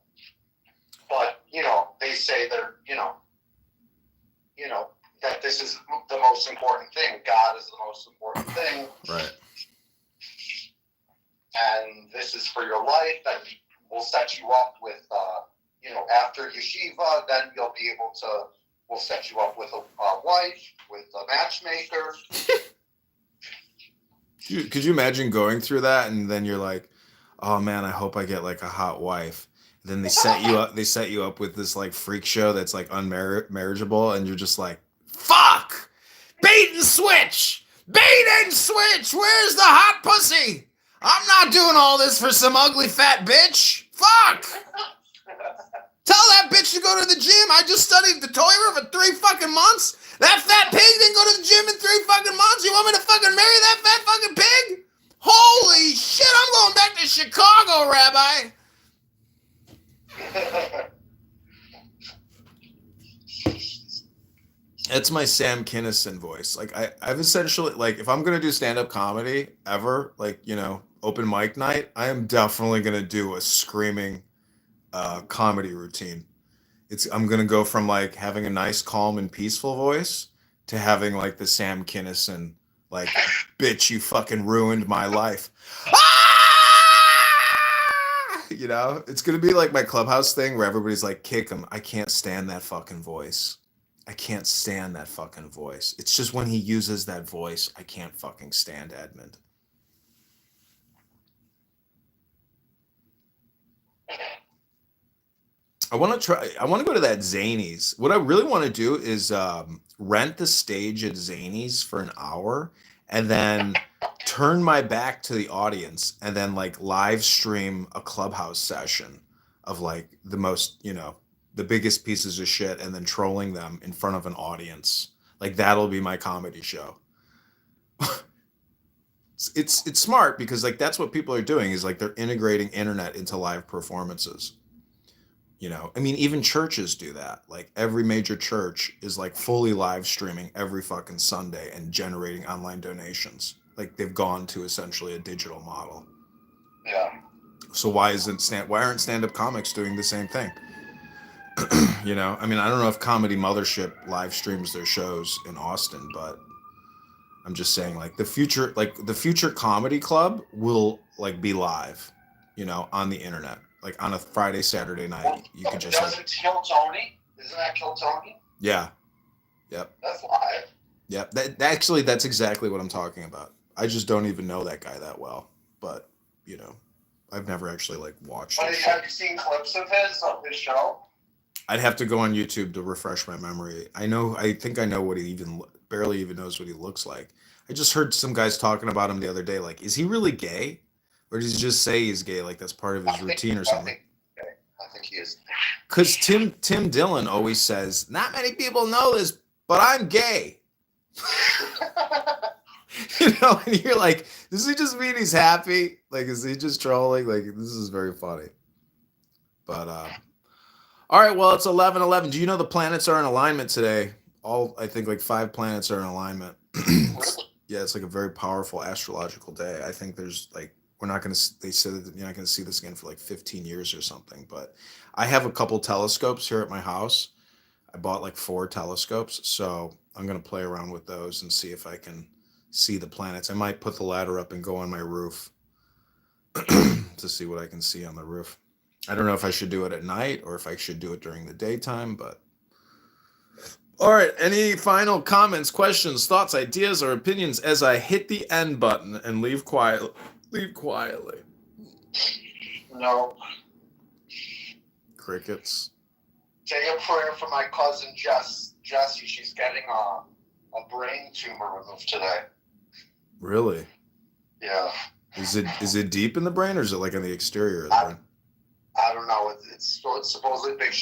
F: But, they say they're, that this is the most important thing. God is the most important thing.
E: Right.
F: And this is for your life. Then we'll set you up with, after yeshiva, then we'll set you up with a wife, with a matchmaker.
E: Could you imagine going through that and then you're like, oh man, I hope I get like a hot wife. Then they set you up. They set you up with this like freak show that's like unmarriageable, and you're just like, fuck, bait and switch. Where's the hot pussy? I'm not doing all this for some ugly fat bitch. Fuck. Tell that bitch to go to the gym. I just studied the Torah for 3 fucking months. That fat pig didn't go to the gym in 3 fucking months. You want me to fucking marry that fat fucking pig? Holy shit, I'm going back to Chicago, Rabbi. That's my Sam Kinison voice. Like I've essentially, like, if I'm gonna do stand-up comedy ever, like, open mic night, I am definitely gonna do a screaming comedy routine. I'm gonna go from like having a nice, calm, and peaceful voice to having like the Sam Kinison, like, bitch, you fucking ruined my life. It's gonna be like my Clubhouse thing where everybody's like, kick him. I can't stand that fucking voice. It's just when he uses that voice, I can't fucking stand Edmund. I want to go to that Zanies. What I really want to do is rent the stage at Zanies for an hour and then turn my back to the audience and then like live stream a Clubhouse session of like the most, the biggest pieces of shit, and then trolling them in front of an audience. Like that'll be my comedy show. It's smart because like that's what people are doing, is like they're integrating internet into live performances. I mean, even churches do that. Like every major church is like fully live streaming every fucking Sunday and generating online donations. Like they've gone to essentially a digital model.
F: Yeah.
E: So why aren't stand-up comics doing the same thing? I mean, I don't know if Comedy Mothership live streams their shows in Austin, but I'm just saying like the future comedy club will like be live, on the internet. Like on a Friday, Saturday night, you could just.
F: Doesn't Kill Tony? Isn't that Kill Tony?
E: Yeah. Yep.
F: That's live.
E: Yep. That's exactly what I'm talking about. I just don't even know that guy that well, but I've never actually like watched.
F: But have you seen clips of his show?
E: I'd have to go on YouTube to refresh my memory. I think I know what he barely even knows what he looks like. I just heard some guys talking about him the other day. Like, is he really gay? Or does he just say he's gay, like that's part of his routine or something?
F: I think he is.
E: Because Tim Dillon always says, not many people know this, but I'm gay. And you're like, does he just mean he's happy? Like, is he just trolling? Like, this is very funny. But, all right, well, it's 11:11. Do you know the planets are in alignment today? I think like 5 planets are in alignment. Yeah, it's like a very powerful astrological day. I think there's like, they said that you're not going to see this again for like 15 years or something, but I have a couple telescopes here at my house. I bought like 4 telescopes, so I'm going to play around with those and see if I can see the planets. I might put the ladder up and go on my roof. to see what I can see on the roof. I don't know if I should do it at night or if I should do it during the daytime, but all right. Any final comments, questions, thoughts, ideas, or opinions as I hit the end button and leave quietly? Leave quietly.
F: No.
E: Crickets.
F: Say a prayer for my cousin Jessie. She's getting a brain tumor removed today.
E: Really?
F: Yeah.
E: Is it deep in the brain, or is it like in the exterior of the brain?
F: I don't know. It's supposedly big.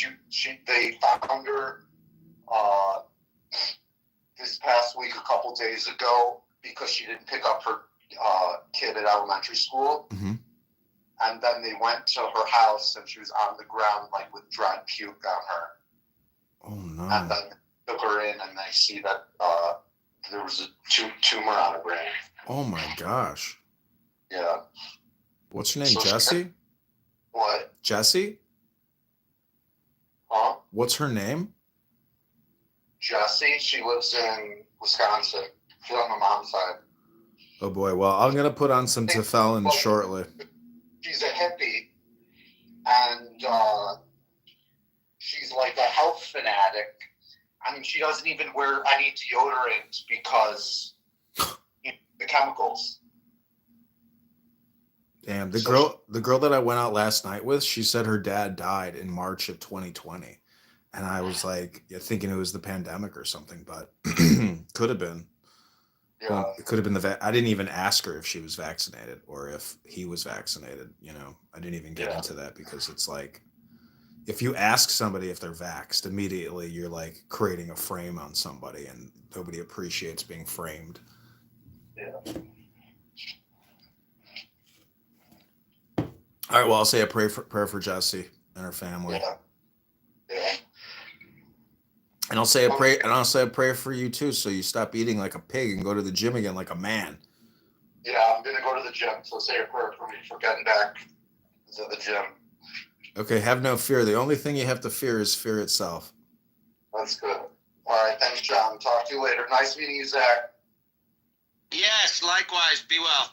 F: They found her this past week, a couple days ago, because she didn't pick up her kid at elementary school.
E: Mm-hmm.
F: And then they went to her house, and she was on the ground, like with dried puke on her.
E: Oh no!
F: And then they took her in, and they see that there was a tumor on her brain.
E: Oh my gosh!
F: Yeah.
E: What's her name?
F: So
E: Jessie?
F: What?
E: Jessie?
F: Huh?
E: What's her name?
F: Jessie. She lives in Wisconsin. She's on my mom's side.
E: Oh boy. Well, I'm gonna put on some tefillin shortly.
F: She's a hippie, and she's like a health fanatic. I mean, she doesn't even wear any deodorant because the chemicals.
E: Damn, the girl that I went out last night with, she said her dad died in March of 2020. And I was like, thinking it was the pandemic or something, but could have been.
F: Yeah.
E: Well, it could have been I didn't even ask her if she was vaccinated or if he was vaccinated. You know, I didn't even get into that because it's like, if you ask somebody if they're vaxxed, immediately you're like creating a frame on somebody, and nobody appreciates being framed.
F: Yeah.
E: All right. Well, I'll say a prayer for Jessie and her family.
F: Yeah. Yeah.
E: And I'll say a prayer for you too, so you stop eating like a pig and go to the gym again like a man.
F: Yeah, I'm gonna go to the gym. So say a prayer for me for getting back to the gym.
E: Okay, have no fear. The only thing you have to fear is fear itself.
F: That's good. All right, thanks, John. Talk to you later. Nice meeting you, Zach.
I: Yes, likewise. Be well.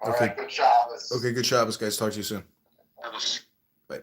F: All
E: Okay.
F: right, good job.
E: Okay, good job, guys. Talk to you soon. Bye.